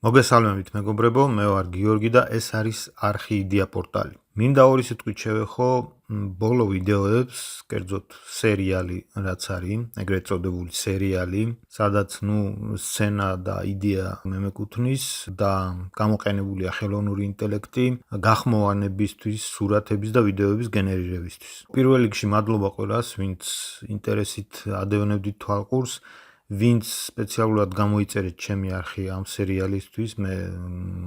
მოგესალმებით მეგობრებო, მე ვარ გიორგი და ეს არის არხი იდეა პორტალი. მინდა ორი სიტყვით შევეხო ბოლო ვიდეოებს, კერძოდ სერიალი რაც არის, ეგრეთ წოდებული სერიალი, სადაც სცენა და იდეა მემეკუთვნის და გამოყენებულია ხელოვნური ინტელექტი გახმოვანებისთვის, სურათების და ვიდეოების გენერირებისთვის. პირველ რიგში მადლობა ყველას, ვინც ინტერესით ადევნებდით თვალყურს. ვინც სპეციალურად გამოიწერეთ ჩემი არხი ამ სერიალისთვის, მე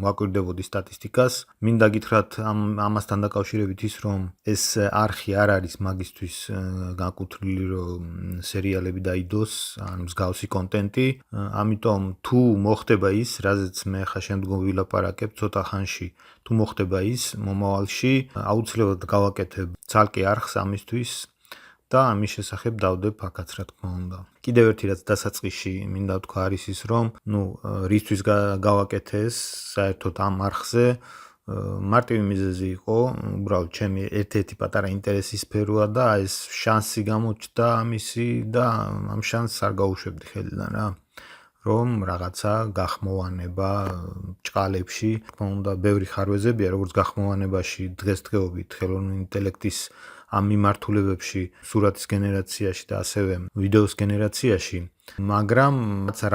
ვაკვირდებოდი სტატისტიკას. მინდა გითხრათ ამასთან დაკავშირებით ის, რომ ეს არხი არ არის მაგისთვის გაკუთვნილი, რომ სერიალები დაიდოს, ან მსგავსი კონტენტი. ამიტომ თუ მოხდება ის, რაზეც მე ხა შემდგომ ვილაპარაკებ ცოტა ხანში, თუ მოხდება ის, მომავალში აუცილებლად გავაკეთებ ცალკე არხს ამისთვის. და ამის შესახებ დავდებ აქაც რა თქმა უნდა. კიდევ ერთი რაც დასაწყისში მინდა ვთქვა არის ის, რომ რისთვის გავაკეთე ეს საერთოდ ამ არხზე მარტივი მიზეზი იყო, უბრალოდ ჩემი ერთ-ერთი პატარა ინტერესის სფეროა და ეს შანსი გამოჩნდა ამისი და ამ შანსს არ გაუშვებდი ხელიდან რა. რომ რაღაცა გახმოვანება ჭყალებში, თქმა უნდა, ბევრი ხარვეზებია, როგორც გახმოვანებაში, დღესდღეობით ხელოვნური ინტელექტის ამ მიმართულებებში, სურათის გენერაციაში და ასევე ვიდეოს გენერაციაში, მაგრამ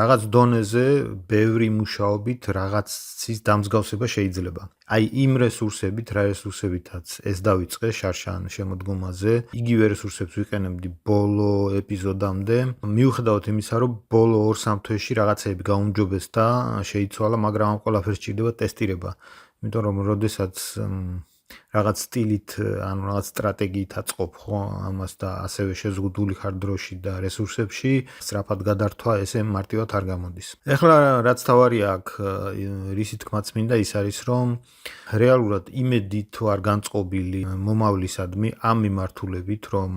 რაღაც დონეზე ბევრი მუშაობით რაღაცის დამსგავსება შეიძლება. აი იმ რესურსებით, რა რესურსებითაც ეს დავიწყე შარშან შემოდგომაზე, იგივე რესურსებს ვიყენებდი ბოლო ეპიზოდამდე. მიუხედავად იმისა, რომ ბოლო 2-3 თვეში რაღაცები გაუმჯობესდა, შეიცვალა, მაგრამ ამ ყველაფერს სჭირდება ტესტირება. იმიტომ რომ როდესაც რაღაც სტილით, ანუ რაღაც სტრატეგიით აწყობ ხო ამას და ასევე შეზღუდული ხარ დროში და რესურსებში, სწრაფად გადართვა ესე მარტივად არ გამოდის. ეხლა რაც თავარია აქ, რისი თქმაც მინდა ის არის, რომ რეალურად იმედით ვარ განწყობილი მომავლისადმი ამ მიმართულებით, რომ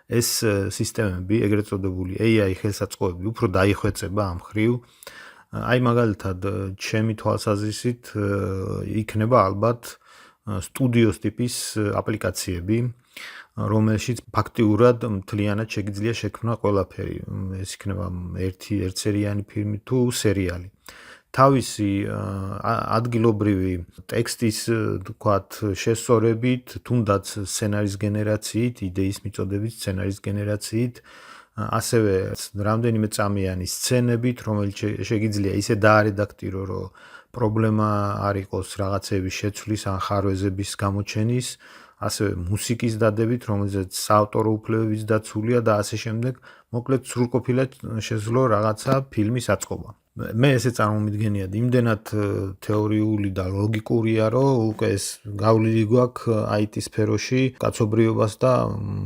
ეს სისტემები, ეგრეთ წოდებული AI ხელსაწყოები უფრო დაიხვეწება ამ ხრივ. აი მაგალითად, ჩემი თვალსაზრისით იქნება ალბათ სტუდიოს ტიპის აპლიკაციები, რომელშიც ფაქტიურად მთლიანად შეგიძლია შექმნა ყველაფერი. ეს იქნება ერთსერიანი ფილმი თუ სერიალი. თავისი ადგილობრივი ტექსტის, თქვათ, შესწორებით, თუნდაც სცენარის გენერაციით, იდეის მიწოდებით სცენარის გენერაციით, ასევე რამდენიმე წამიანი სცენებით, რომელიც შეგიძლია ისე დაარედაქტირო, რომ პრობლემა არ იყოს რაღაცების შეცვლის ან ხარვეზების გამოჩენის, ასევე მუსიკის დადებით, რომელზეც საავტორო უფლებების დაცულია და ასე შემდეგ, მოკლედ სრულყოფილად შეძლო რაღაცა ფილმის აწყობა. მე ესე წარმომიდგენია, იმდენად თეორიული და ლოგიკურია, რომ უკვე ეს გავლილი გვაქვს IT სფეროში კაცობრიობას და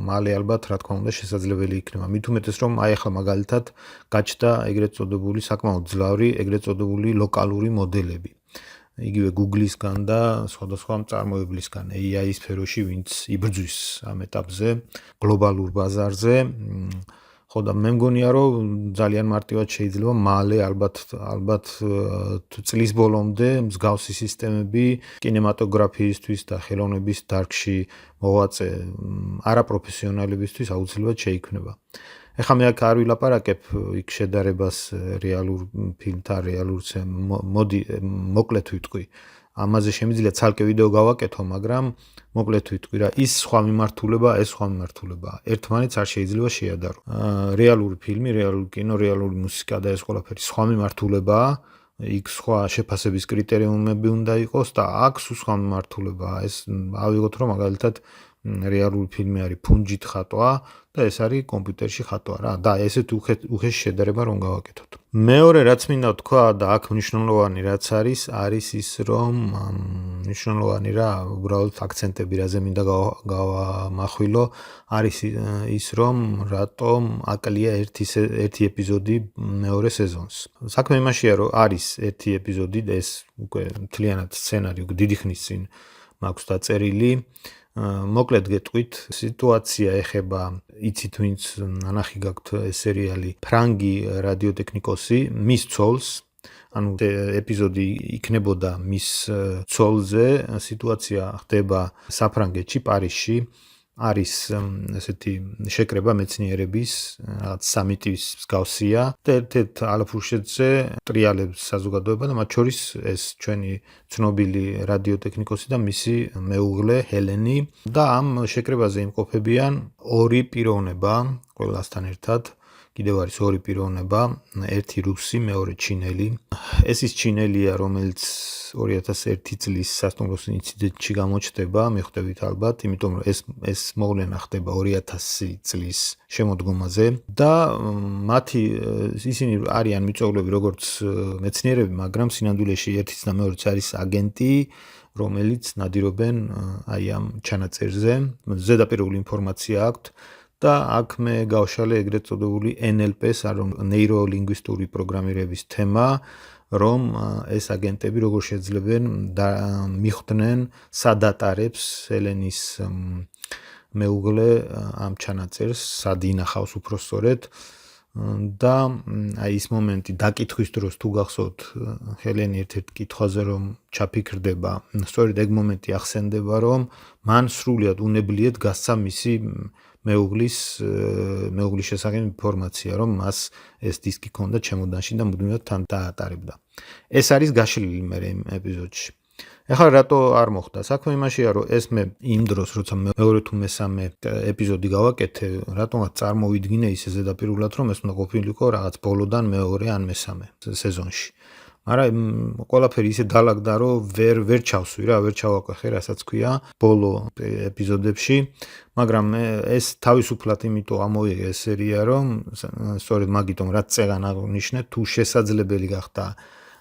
მალე ალბათ რა თქმა უნდა შესაძლებელი იქნება. მით უმეტეს რომ აი ახლა მაგალითად გაჩნდა ეგრეთ წოდებული საკმაოდ ძლავრი, ეგრეთ წოდებული ლოკალური მოდელები. იგივე Google-ისგან და სხვადასხვა მწარმოებლისგან AI სფეროში, ვინც იბრძვის ამ ეტაპზე გლობალურ ბაზარზე. ხო და მე მგონია, რომ ძალიან მარტივად შეიძლება მალე ალბათ წლის ბოლომდე მსგავსი სისტემები კინემატოგრაფიისთვის და ხელოვნების დარგში მოღვაწე არაპროფესიონალებისთვის აუცილებლად შეიქმნება. ეხლა მე აქ არ ვილაპარაკებ იქ შედარებას რეალურ ფილმთან, რეალურ მოდი მოკლედ ვიტყვი. ამაზე შემიძლია ცალკე ვიდეო გავაკეთო, მაგრამ მოკლედ ვიტყვი რა, ის სხვა მიმართულება, ეს სხვა მიმართულება. ერთმანეთს არ შეიძლება შეადარო. რეალური ფილმი, რეალური კინო, რეალური მუსიკა და ეს ყველაფერი სხვა მიმართულებაა. იქ სხვა შეფასების კრიტერიუმები უნდა იყოს და აქ სხვა მიმართულებაა. ეს ავიღოთ რომ მაგალითად რეალური ფილმი არის ფუნჯით ხატვა და ეს არის კომპიუტერში ხატვა რა და ესეთ უხეში შედარება რომ გავაკეთოთ. მეორე რაც მინდა ვთქვა და აქ მნიშვნელოვანი რაც არის ის რომ მნიშვნელოვანი რა, უბრალოდ აქცენტები რაზე მინდა გავამახვილო, არის ის რომ რატომ აკლია ერთი ეპიზოდი მეორე სეზონს. საქმე იმაშია რომ არის ერთი ეპიზოდი და ეს უკვე მთლიანად სცენარი დიდი ხნის წინ მაქვს დაწერილი. მოკლედ გეტყვით, სიტუაცია ეხება, იცით ვინც ნანახი გაქვთ ეს სერიალი, ფრანგი რადიოტექნიკოსი, მის ცოლს, ანუ ეპიზოდი იქნებოდა მის ცოლზე, სიტუაცია ხდება საფრანგეთში, პარიზში, არის ესეთი შეკრება მეცნიერების რაღაც სამიტის მსგავსია და ერთ-ერთ ალაფურშეძე ტრიალებს საზოგადოება და მათ შორის ეს ჩვენი ცნობილი რადიოტექნიკოსი და მისი მეუღლე ჰელენი და ამ შეკრებაზე იმყოფებიან ორი პიროვნება ყველასთან ერთად კიდევ არის ორი პიროვნება, ერთი რუსი, მეორე ჩინელი. ეს ის ჩინელია, რომელიც 2001 წლის სასტუმროს ინციდენტში გამოჩნდება, მიხვდებით ალბათ, იმიტომ რომ ეს მოვლენა ხდება 2000 წლის შემოდგომაზე და ისინი არიან მიწვეულები როგორც მეცნიერები, მაგრამ სინამდვილეში ერთიც და მეორეც არის აგენტი, რომელიც ნადირობენ აი ამ ჩანაწერზე. ზედაპირული ინფორმაცია აქვთ. და აქ მე გავშალე ეგრეთ წოდებული NLP-ს, რომ ნეიროლინგვისტური პროგრამირების თემა, რომ ეს აგენტები როგორ შეძლებენ და მიხვდნენ სად ატარებს ჰელენის მეუღლე ამ ჩანაწერს, სად ინახავს უпростоრედ და აი ის მომენტი დაკითხვის დროს თუ გახსოვთ ჰელენი ერთ-ერთ კითხვაზე რომ ჩაფიქრდება, სწორედ ეგ მომენტი ახსენდება, რომ მან სრულად უნებლიეთ გასცა მისი მეუღლის შესახებ ინფორმაცია, რომ მას ეს დისკი ჰქონდა ჩემოდანში და მუდმივად თან დაატარებდა. ეს არის გაშლილი მე იმ ეპიზოდში. ეხლა რატო არ მოხდა? საქმე იმაშია, რომ ეს მე იმ დროს, როცა მეორე თუ მესამე ეპიზოდი გავაკეთე, რატომღაც წარმოვიდგინე ისე ზედაპირულად, რომ ეს უნდა ყოფილიყო რაღაც ბოლოდან მეორე ან მესამე სეზონში. მაგრამ ყველაფერი ისე დალაგდა, რომ ვერ ჩავსვი რა, ვერ ჩავაკვეხე, რასაც ქვია ბოლო ეპიზოდებში, მაგრამ ეს თავისუფლად იმიტომ ამოვიღე ეს სერია, რომ სწორედ მაგიტომ რაც წეგან აღნიშნე, თუ შესაძლებელი გახდა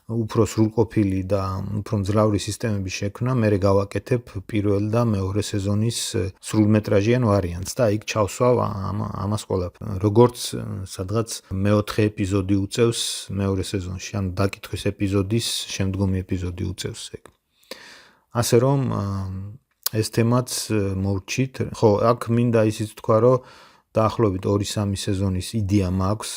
უფრო სრულყოფილი და უფრო მძლავრი სისტემების შექმნა, მე გავაკეთებ პირველ და მეორე სეზონის სრულმეტრაჟიან ვარიანტს და იქ ჩავსვავ ამას ყველაფერს. როგორც სადღაც მეოთხე ეპიზოდი უწევს მეორე სეზონში, ანუ დაკითხვის ეპიზოდის შემდგომი ეპიზოდი უწევს ეგ. ასე რომ ეს თემაც მოვჩით. ხო, აქ მინდა ისიც თქვა, რომ დაახლოებით 2-3 სეზონის იდეა მაქვს,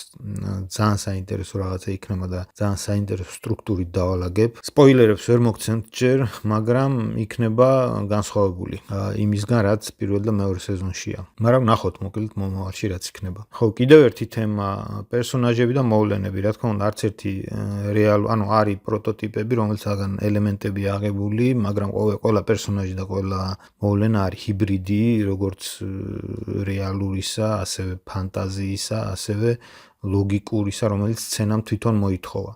ძალიან საინტერესო რაღაცა იქნება და ძალიან საინტერესო სტრუქტურით დავალაგებ. სპოილერებს ვერ მოგცემთ ჯერ, მაგრამ იქნება განსხვავებული იმისგან, რაც პირველ და მეორე სეზონშია. მაგრამ ნახოთ მოკლედ მომავალში რაც იქნება. ხო, კიდევ ერთი თემა პერსონაჟები და მოვლენები, რა თქმა უნდა, არც ერთი არის პროტოტიპები, რომელთაგან ელემენტები აღებული, მაგრამ ყველა პერსონაჟი და ყველა მოვლენა არის ჰიბრიდი, როგორც რეალურისა ასევე ფანტაზიისა, ასევე ლოგიკურისა, რომელიც სცენამ თვითონ მოითხოვა.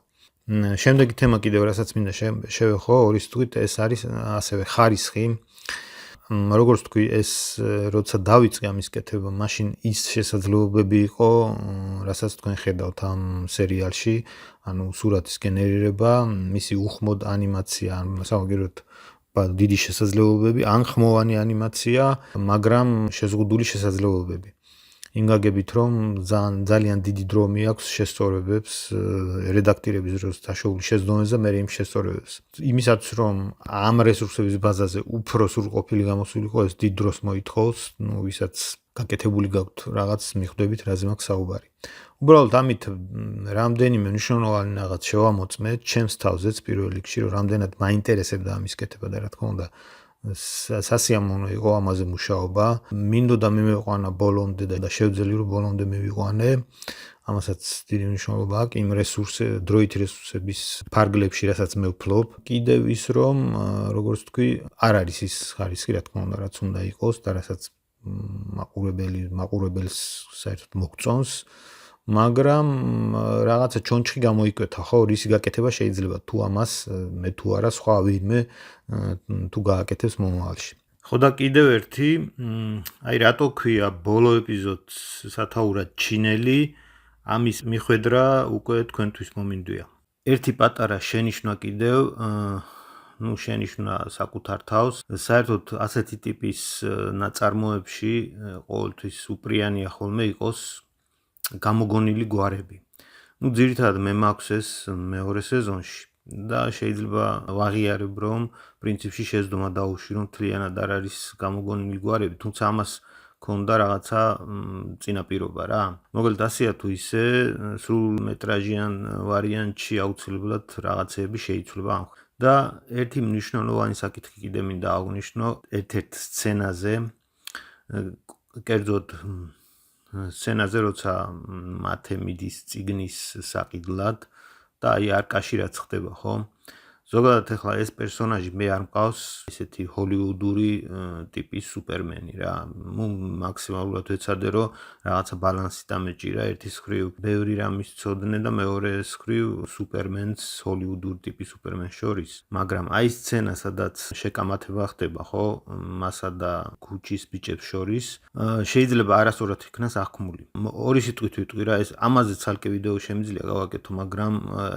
შემდეგი თემა კიდევ რასაც მინდა შევეხო, ორი სიტყვით, ეს არის ასევე ხარისხი. როგორც თქვი, ეს როცა დავიწყე ამის კეთება, მაშინ ის შესაძლებლობები იყო, რასაც თქვენ ხედავთ ამ სერიალში, ანუ სურათის გენერირება, მისი უხმოდ ანიმაცია, სამაგეროდ დიდი შესაძლებლობები, ან ხმოვანი ანიმაცია, მაგრამ შეზღუდული შესაძლებლობები. იმ გაგებით, რომ ძალიან დიდი დრო მიაქვს შესწორებებს, რედაქტირების დროს დაშოული შეცდომებს და მე იმ შესწორებებს. იმისაც, რომ ამ რესურსების ბაზაზე უფრო სრულყოფილი გამოსულიყო, ეს დიდ დროს მოითხოვს, ვისაც გაკეთებული გაქვთ რაღაც მიხვდებით, რაზე მაქვს საუბარი. უბრალოდ ამით რამდენიმე მნიშვნელოვანი რაღაც შევამოწმე ჩემს თავზეც პირველ რიგში, რომ რამდენად მაინტერესებდა ამის კეთება და რა თქმა უნდა სასიამოვნო იყო ამაზე მუშაობა. მინდოდა მივიყვანა ბოლომდე და შევძელი რომ ბოლომდე მივიყვანე. ამასაც დიდი მნიშვნელობა აქვს იმ დროით რესურსების ფარგლებში, რასაც მე ვფლობ. კიდევ ის რომ როგორც თქვი, არ არის ის ხარისხი, რა თქმა უნდა, რაც უნდა იყოს და რასაც მაყურებელს საერთოდ მოგწონს. მაგრამ რაღაცა ჩონჩხი გამოიკვეთა, ხო, რისი გაკეთება შეიძლება თუ ამას მე თუ არა სხვა ვინმე თუ გააკეთებს მომავალში. ხო და კიდევ ერთი, აი რატო ქვია ბოლო ეპიზოდს სათაურად ჩინელი, ამის მიხვედრა უკვე თქვენთვის მომინდვია. ერთი პატარა შენიშვნა კიდევ, შენიშვნა საკუთარ თავს, საერთოდ ასეთი ტიპის ნაწარმოებში ყოველთვის უპრიანია ხოლმე იყოს გამოგონილი გვარები. ძირითადად მე მაქვს ეს მეორე სეზონში და შეიძლება ვაღიარებ, რომ პრინციპში შეცდომა დაუშვი, რომ მთლიანად არ არის გამოგონილი გვარები, თუმცა ამას ქონდა რაღაცა წინაპირობა რა. მოკლედ ასეა თუ ისე, სრულმეტრაჟიან ვარიანტში აუცილებლად რაღაცეები შეიცვლება. და ერთი მნიშვნელოვანი საკითხი კიდე მინდა აღვნიშნო ერთ-ერთ სცენაზე, კერძოდ სცენაზე, როცა მათე მიდის წიგნის საყიდლად და აი არკაში რაც ხდება, ხო? ზოგადად ახლა ეს პერსონაჟი მე არ მყავს ესეთი ჰოლივუდური ტიპის სუპერმენი რა. მაქსიმალურად ვეცადე რომ რაღაცა ბალანსი დამეჭირა, ერთის მხრივ ბევრი რამის ცოდნე და მეორეს მხრივ სუპერმენს ჰოლივუდურ ტიპის სუპერმენს შორის. მაგრამ აი სცენა, სადაც შეკამათება ხდება, ხო, მასა და ქუჩის ბიჭებს შორის, შეიძლება არასწორად იქნას აღქმული. ორი სიტყვით ვიტყვი რა, ეს ამაზე ცალკე ვიდეო შემიძლია გავაკეთო, მაგრამ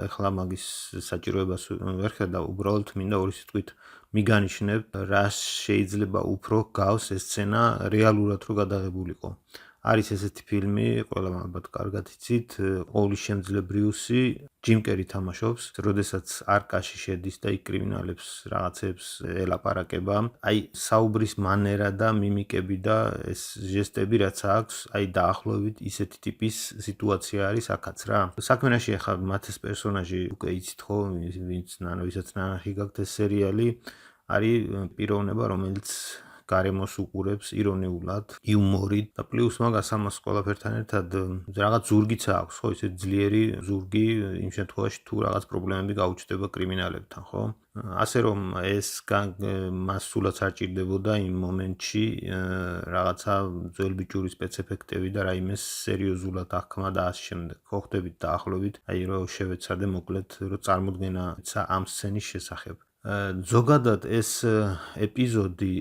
ახლა მაგის საჭიროებას ვერ და უბრალოდ მინდა ორი სიტყვით მიგანიშნებ, რა შეიძლება უფრო გავს ეს სცენა რეალურად რო გადაღებულიყო. არის ესეთი ფილმი, ყველამ ალბათ კარგად იცით, ყოვლის შემძლებრიუსი, ჯიმ კერი თამაშობს, როდესაც არკაში შედის და იქ კრიმინალებს რაღაცებს ელაპარაკება. აი საუბრის მანერა და მიმიკები და ეს ჟესტები რაც აქვს, აი დაახლოებით ისეთი ტიპის სიტუაცია არის აქაც რა. საქმეში ახლა მათეს პერსონაჟი უკვე იცით ხო, ვისაც ნანახი გაქვთ ეს სერიალი, არის პიროვნება, რომელიც გარემოს უყურებს ირონიულად, იუმორით და პლუს მაგას ამას ყველაფერთან ერთად რაღაც ზურგიც აქვს, ხო, ისე ძლიერი ზურგი იმ შემთხვევაში თუ რაღაც პრობლემები გაუჩნდება კრიმინალებთან, ხო? ასე რომ ეს მას სულაც არ ჭირდებოდა იმ მომენტში რაღაცა ძველბიჭური სპეცეფექტები და რაიმე სერიოზულად აღქმა და ასე შემდეგ. ხო ხდებით დაახლოებით, აი რომ შევეცადე მოკლედ რომ წარმოდგენა ამ სცენის შესახებ. ზოგადად ეს ეპიზოდი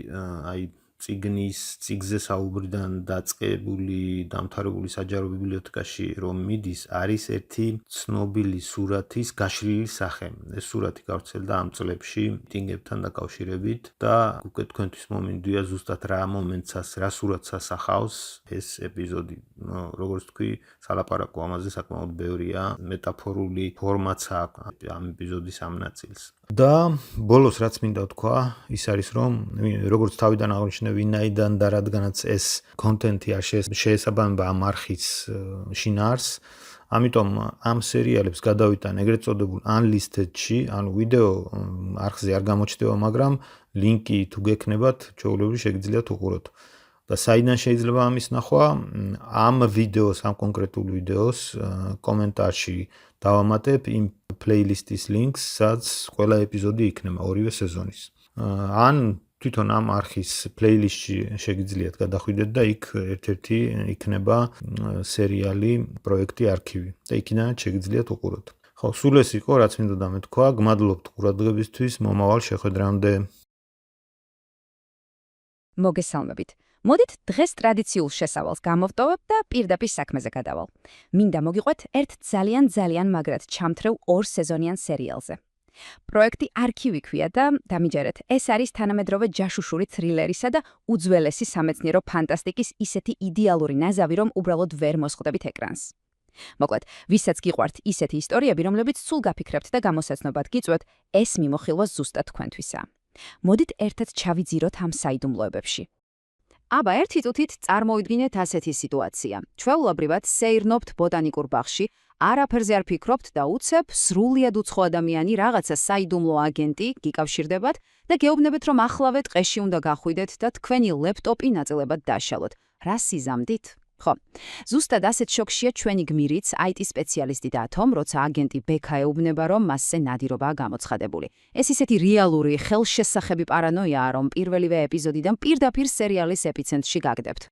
აი წიგზე საუბრიდან დაწყებული, დამთავრებული საჯარო ბიბლიოთეკაში რომ მიდის, არის ერთი ცნობილი სურათის გაშლილი სახე. ეს სურათი გავრცელდა ამ წლებში მიტინგებთან დაკავშირებით და უკვე თქვენთვის მომინდვია ზუსტად რა მომენტსაც, რა სურათს ასახავს ეს ეპიზოდი. როგორც თქვი, სალაპარაკო ამაზე საკმაოდ ბევრია, მეტაფორული ფორმაც აქვს ამ ეპიზოდის ამ ნაწილს. და ბოლოს რაც მინდა თქვა, ის არის რომ როგორც თავიდან აღნიშნე, ვინაიდან და რადგანაც ეს კონტენტი არ შეესაბამება ამ არხის შინაარსს, ამიტომ ამ სერიალებს გადავიტან ეგრეთ წოდებულ unlisted-ში, ანუ ვიდეო არხზე არ გამოჩნდება, მაგრამ ლინკი თუ გექნებათ, ჩვეულებრივ შეგიძლიათ უყუროთ. და საიდან შეიძლება ამის ნახვა? ამ ვიდეოს, ამ კონკრეტულ ვიდეოს კომენტარში დავამატებ იმ პლეილისტის ლინკს, სადაც ყველა ეპიზოდი იქნება ორივე სეზონის. ან თვითონ ამ არხის პლეილისტში შეგიძლიათ გადახვიდეთ და იქ ერთ-ერთი იქნება სერიალი პროექტი არქივი და იქიდან შეგიძლიათ უყუროთ. ხო, სულ ეს იყო, რაც მინდოდა მეთქვა. გმადლობთ ყურადღებისთვის, მომავალ შეხვედრამდე. მოგესალმებით. მოდით დღეს ტრადიციულ შესავალს გამოვტოვებ და პირდაპირ საქმეზე გადავალ. მინდა მოგიყვეთ ერთ ძალიან მაგრად ჩამთრევ 2 სეზონიან სერიალზე. პროექტი არქივი ქვია და დამიჯერეთ, ეს არის თანამედროვე ჯაშუშური თრილერისა და უძველესი სამეცნიერო ფანტასტიკის ისეთი იდეალური ნაზავი, რომ უბრალოდ ვერ მოსხვდებით ეკრანს. მოკლედ, ვისაც გიყვართ ისეთი ისტორიები, რომლებიც სულ გაფიქრებთ და გამოსაცნობად გიწვევთ, ეს მიმოხილვა ზუსტად თქვენთვისაა. მოდით ერთად ჩავიძიროთ ამ საიდუმლოებებში. აბა, ერთი წუთით წარმოვიდგინეთ ასეთი სიტუაცია. ჩვეულებრივად სეირნობთ ბოტანიკურ ბაღში, არაფერზე არ ფიქრობთ და უცებ სრულიად უცხო ადამიანი რაღაცა საიდუმლო აგენტი გიკავშირდებათ და გეუბნებით, რომ ახლავე ტყეში უნდა გახვიდეთ და თქვენი ლეპტოპი ნაწილებად დაშალოთ. რა სიზამდით? ხო, ზუსტად ასეთ შოქშია ჩვენი გმირიც, IT სპეციალისტი და თომ, როცა აგენტი ბექა ეუბნება, რომ მასზე ნადირობაა გამოცხადებული. ეს ისეთი რეალური, ხელშესახები პარანოიაა, რომ პირველივე ეპიზოდიდან პირდაპირ სერიალის ეპიცენტრში გაგდებთ.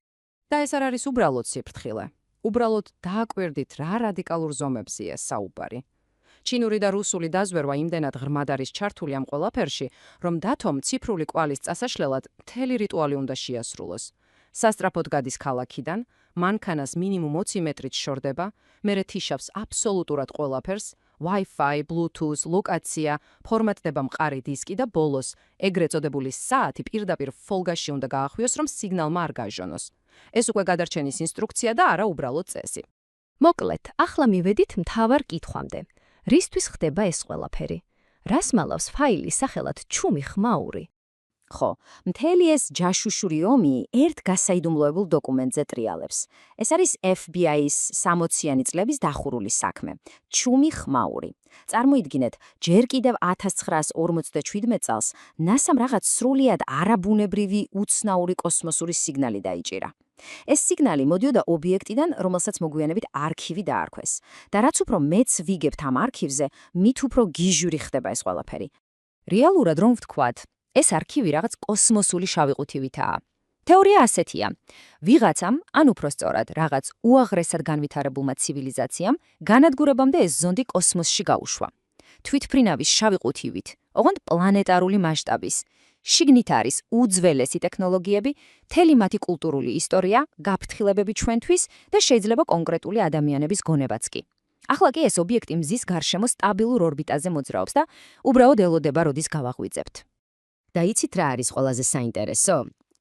და ეს არ არის უბრალოდ სიფრთხილე. უბრალოდ დააკვირდით, რა რადიკალურ ზომებზეა საუბარი. ჩინური და რუსული დაზვერვა იმდენად ღრმად არის ჩართული ამ ყველაფერში, რომ დათომ ციფრული კვალის წასაშლელად მთელი რიტუალი უნდა შეასრულოს. სასტრაფოდ გადის ქალაქიდან, მანქანას მინიმუმ 20 მეტრით შორდება, მერე თიშავს აბსოლუტურად ყველაფერს, Wi-Fi, Bluetooth, ლოკაცია, ფორმატდება მყარი დისკი და ბოლოს, ეგრეთ წოდებული საათი პირდაპირ ფოლგაში უნდა გაახვიოს, რომ სიგნალმა არ გაჟონოს. ეს უკვე გადარჩენის ინსტრუქცია და არა უბრალოდ წესი. მოკლედ, ახლა მივედით მთავარ კითხვამდე. რისთვის ხდება ეს ყველაფერი? რას მალავს ფაილის სახელად ჩუმი ხმაური? ხო, მთელი ეს ჯაშუშური ომი ერთ გასაიდუმლოებულ დოკუმენტზე ტრიალებს. ეს არის FBI-ის 60-იანი წლების დახურული საქმე. ჩუმი ხმაური. წარმოიდგინეთ, ჯერ კიდევ 1957 წელს NASA-მ რაღაც სრულიად არაბუნებრივი უცნაური კოსმოსური სიგნალი დაიჭირა. ეს სიგნალი მოდიოდა ობიექტიდან, რომელსაც მოგვიანებით არქივი დაარქვეს. და რაც უფრო მეც ვიგებთ ამ არქივზე, მით უფრო გიჟური ხდება ეს ყველაფერი. რეალურად რომ ვთქვათ, ეს არქივი რაღაც კოსმოსული შავი ყუთივითაა. თეორია ასეთია. ვიღაცამ, ან უფრო სწორად, რაღაც უაღრესად განვითარებულმა ცივილიზაციამ განადგურებამდე ეს ზონდი კოსმოსში გაუშვა. თვითმფრინავის შავი ყუთივით, ოღონდ პლანეტარული მასშტაბის. შიგნით არის უძველესი ტექნოლოგიები, მთელი მათი კულტურული ისტორია, გაფრთხილებები ჩვენთვის და შეიძლება კონკრეტული ადამიანების გონებაც კი. ახლა კი ეს ობიექტი მზის გარშემო სტაბილურ ორბიტაზე მოძრაობს და უბრალოდ ელოდება, როდის გავაღვიძებთ. და იცით რა არის ყველაზე საინტერესო?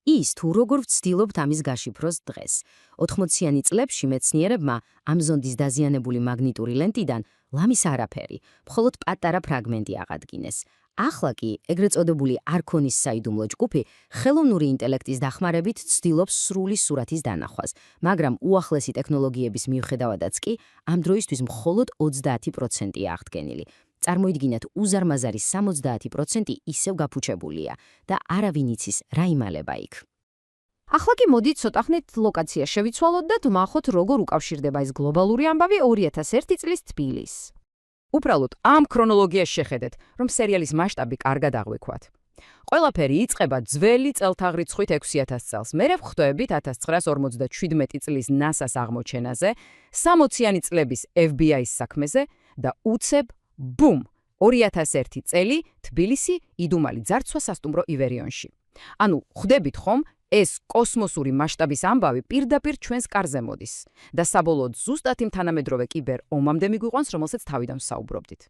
ის თუ როგორ ვცდილობთ ამის გაშიფროს დღეს. 80-იანი წლებში მეცნიერებმა ამ ზონდის დაზიანებული მაგნიტური ლენტიდან ლამის არაფერი, მხოლოდ პატარა ფრაგმენტი აღადგინეს. ახლა კი ეგრეთ წოდებული არქონის საიდუმლო ჯგუფი ხელოვნური ინტელექტის დახმარებით ცდილობს სრული სურათის დანახვას, მაგრამ უახლესი ტექნოლოგიების მიუხედავადაც კი ამ დროისთვის მხოლოდ 30%-ია აღდგენილი. წარმოიდგინეთ, უზარმაზარი 70% ისევ გაფუჩებულია და არავინ იცის რა იმალება იქ. ახლა კი მოდით ცოტახნით ლოკაცია შევიცვალოთ და ვმახოთ, როგორ უკავშირდება ეს გლობალური ამბავი 2001 წლის თბილისს. უბრალოდ ამ ქრონოლოგიაში შეხედეთ, რომ სერიალის მასშტაბი კარგად აღვიქვათ. ყველაფერი იწყება ძველი წელთაღრიცხვით 6000 წელს. მერე ვხვდებით 1957 წლის NASA-ს აღმოჩენაზე, 60-იანი წლების FBI-ის საქმეზე და უცებ ბუმ! 2001 წელი თბილისი იდუმალი ძარცვა სასტუმრო ივერიონში. ანუ ხვდებით ხომ, ეს კოსმოსური მასშტაბის ამბავი პირდაპირ ჩვენს კარზე მოდის და საბოლოოდ ზუსტად იმ თანამედროვე კიბერ ომამდე მიგვიყვანს, რომელსაც თავიდან ვსაუბრობდით.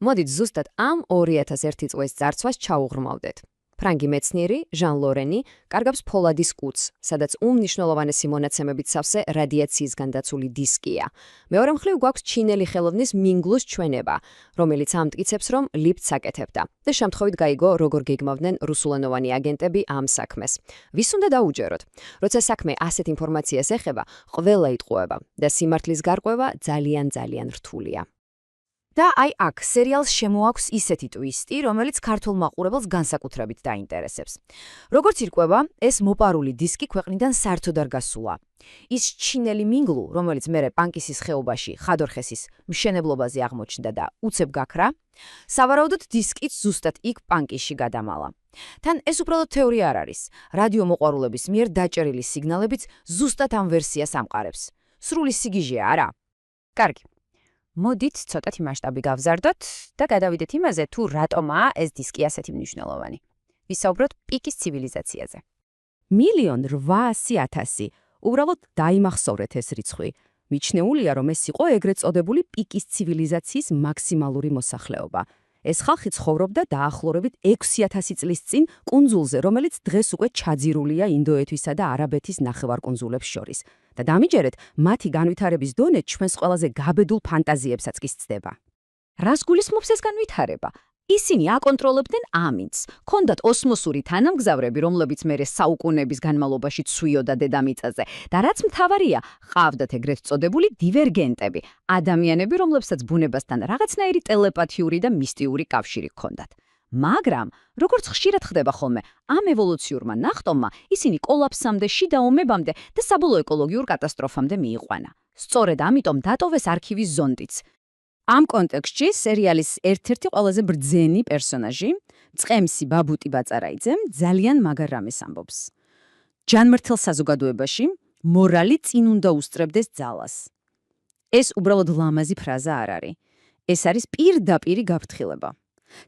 მოდით ზუსტად ამ 2001 წლის ძარცვას ჩაუღრმავდეთ. ფრანგი მეცნიერი ჟან ლორენი კარგავს ფოლადის კუდს, სადაც უმნიშვნელოვანესი მონაცემებით სავსე რადიაციისგან დაცული დისკია. მეორე მხრივ გვაქვს ჩინელი ხელოვნის მინგლუს ჩვენება, რომელიც ამტკიცებს, რომ ლიფტს აკეთებდა და შემთხვევით გაიგო, როგორ გეგმავდნენ რუსულენოვანი აგენტები ამ საქმეს. ვის უნდა დაუჯეროთ? როცა საქმე ასეთ ინფორმაციას ეხება, ყველა იტყუება და სიმართლის გარკვევა ძალიან რთულია. და აი აქ სერიალს შემოაქვს ისეთი ტვისტი, რომელიც ქართულ მაყურებელს განსაკუთრებით დაინტერესებს. როგორც ირკვევა, ეს მოპარული დისკი ქვეყნიდან საერთოდ არ გასულა. ის ჩინელი მინგლუ, რომელიც მერე პანკისის ხეობაში, ხადორხესის მშენებლობაზე აღმოჩნდა და უცებ გაქრა, სავარაუდოდ დისკიც ზუსტად იქ პანკისში გადამალა. თან ეს უბრალოდ თეორია არ არის. რადიო მოყვარულების მიერ დაჭერილი სიგნალებიც ზუსტად ამ ვერსიას ამყარებს. სრული სიგიჟეა, არა? კარგი. მოდით ცოტათი მასშტაბი გავზარდოთ და გადავიდეთ იმაზე, თუ რატომაა ეს დისკი ასეთი მნიშვნელოვანი. ვისაუბროთ პიკის ცივილიზაციაზე. 1,800,000. უბრალოდ დაიმახსოვრეთ ეს რიცხვი. მიჩნეულია, რომ ეს იყო ეგრეთ წოდებული პიკის ცივილიზაციის მაქსიმალური მოსახლეობა. ეს ხალხი ცხოვრობდა დაახლოებით 6000 წლის წინ კუნძულზე, რომელიც დღეს უკვე ჩაძირულია ინდოეთისა და არაბეთის ნახევარკუნძულებს შორის. და დამიჯერეთ, მათი განვითარების დონე ჩვენს ყველაზე გაბედულ ფანტაზიებსაც კი სცდება. რას გულისხმობს ეს განვითარება? ისინი აკონტროლებდნენ ამინდს. ჰქონდათ ოსმოსური თანამგზავრები, რომლებიც მერე საუკუნეების განმავლობაში ცვიოდა დედამიწაზე. და რაც მთავარია, ყავდათ ეგრეთ წოდებული დივერგენტები, ადამიანები, რომლებსაც ბუნებასთან რაღაცნაირი ტელეპათიური და მისტიური კავშირი ჰქონდათ. მაგრამ, როგორც ხშირად ხდება ხოლმე, ამ ევოლუციურმა ნახტომმა ისინი კოლაფსამდე, შიდა ომებამდე და საბოლოო ეკოლოგიურ კატასტროფამდე მიიყვანა. სწორედ ამიტომ დატოვეს არქივის ზონდიც. ამ კონტექსტში სერიალის ერთ-ერთი ყველაზე ბრძენი პერსონაჟი, წყემსი ბაბუტი ბაწარაიძემ ძალიან მაგარ რამეს ამბობს. ჯანმრთელ საზოგადოებაში მორალი წინ უნდა უსწრებდეს ძალას. ეს უბრალოდ ლამაზი ფრაზა არ არის. ეს არის პირდაპირი გაფრთხილება.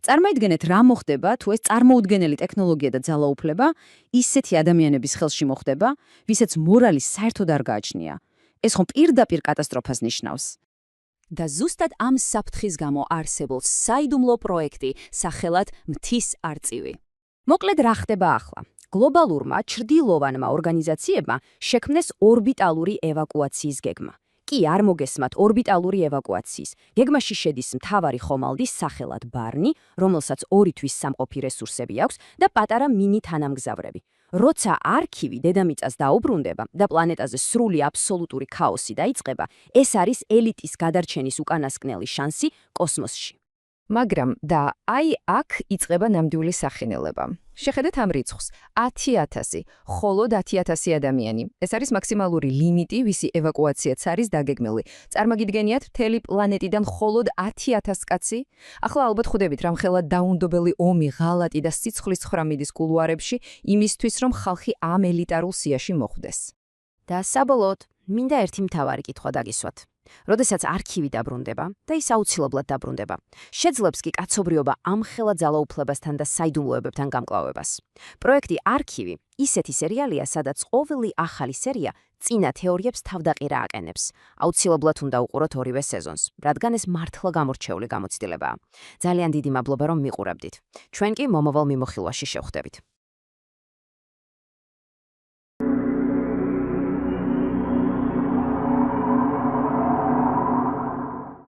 წარმოიდგინეთ, რა მოხდება, თუ ეს წარმოუდგენელი ტექნოლოგია და ძალაუფლება ისეთი ადამიანების ხელში მოხდება, ვისაც მორალი საერთოდ არ გააჩნია. ეს ხომ პირდაპირ კატასტროფას ნიშნავს. და ზუსტად ამ საფრთხის გამო არსებობს საიდუმლო პროექტი სახელად მთის არწივი. მოკლედ რა ხდება ახლა? გლობალურმა ჩრდილოვანმა ორგანიზაციებმა შექმნეს ორბიტალური ევაკუაციის გეგმა. კი არ მოგესმათ ორბიტალური ევაკუაციის. გეგმაში შედის მთავარი ხომალდი სახელად ბარნი, რომელსაც 2 თვის სამყოფი რესურსები აქვს და პატარა მინი თანამგზავრები. როცა არქივი დედამიწას დაუბრუნდება და პლანეტაზე სრული აბსოლუტური ქაოსი დაიწყება, ეს არის ელიტის გადარჩენის უკანასკნელი შანსი კოსმოსში. მაგრამ და აი აქ იწყება ნამდვილი სახინელება. შეხედეთ ამ რიცხვს, 10,000, მხოლოდ 10,000 ადამიანი. ეს არის მაქსიმალური ლიმიტი, ვისი ევაკუაციაც არის დაგეგმილი. წარმოგიდგენიათ, მთელი პლანეტიდან მხოლოდ 10,000 კაცი? ახლა ალბათ ხვდებით, რამხელა დაუნდობელი ომი, ღალატი და სიცხლის ცხრა მიდის კულუარებში იმისთვის, რომ ხალხი ამ ელიტარულ სიაში მოხვდეს. და საბოლოოდ, მინდა ერთი მთავარი კითხვა დაგისვათ. როდესაც არქივი დაბრუნდება და ის აუცილებლად დაბრუნდება, შეძლებს კი კაცობრიობა ამხელა ძალაუფლებასთან და საიდუმლოებებთან გამკლავებას. პროექტი არქივი ისეთი სერიალია, სადაც ყოველი ახალი სერია წინა თეორიებს თავდაყირა აყენებს. აუცილებლად უნდა უყუროთ ორივე სეზონს, რადგან ეს მართლა გამორჩეული გამოცდილებაა. ძალიან დიდი მადლობა, რომ მიყურებდით. ჩვენ კი მომავალ მიმოხილვაში შევხვდებით.